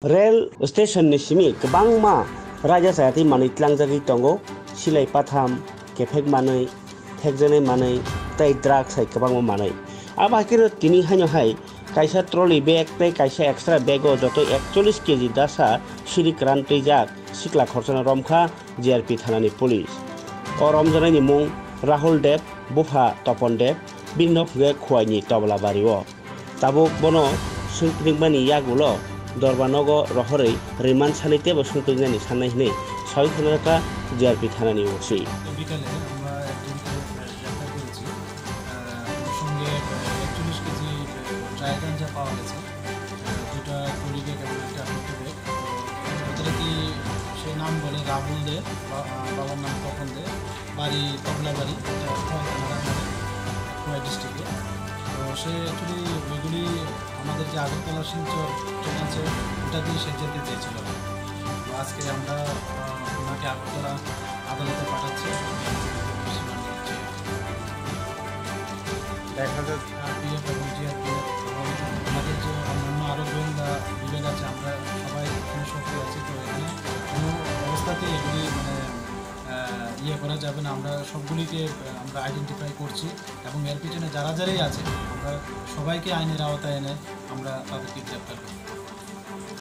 Rail स्टेशननि Simi गोबांमा रायजो जायाखै मानै tlangjagui tongo silai patham kefek manui thekjane manui tei drugs hai kwbangma manui aba kiro tini haino hai kaisa trolley bag tei kaisa extra bag o joto 41 kg dasa siri kran twijak sikla khorchana romkha GRP thanani police o romjanani mung Rahul Dev Bufa Topon Dev binno phuge khuaini toblabari o tabuk bono sungpringmani yagulo Dorbanogo Rohorei Riman Sanite বা সুংপিংনানি সান্নাই হিনে সই খনরাকা GRP থানানি OC বিকালে আমরা একজনকে গ্রেফতার করেছি সঙ্গে 41 KG dry গাঞ্জা পাওয়া গেছে দুটা ট্রলি ব্যাগ এবং একটা হাতে ব্যাগ যথারীতি সে নাম বলে রাহুল দে বাবার নাম তপন দে বাড়ি তবলাবাড়ি খোয়াই ডিস্ট্রিক্টে তো সে অ্যাকচুয়ালি ওইগুলি আমাদের যে আগরতলা শিলচর ট্রেন আছে ওটা দিয়ে সে যেতে চেয়েছিল আজকে আমরা ওনাকে আগরতলা আদালতে পাঠাচ্ছি দেখা যাচ্ছে পিএফ এবং জিআরপিএফ এবং আমাদের যে অন্যান্য আরও গোয়েন্দা বিভাগ আছে আমরা সবাই এখানে সক্রিয় আছি তো এখানে কোনো অবস্থাতেই এগুলি করা যাবে না আমরা সবগুলিকে আমরা আইডেন্টিফাই করছি এবং এর পিছনে যারাই আছে আমরা সবাইকে আইনের আওতায় এনে আমরা তাদেরকে গ্রেপ্তার করব।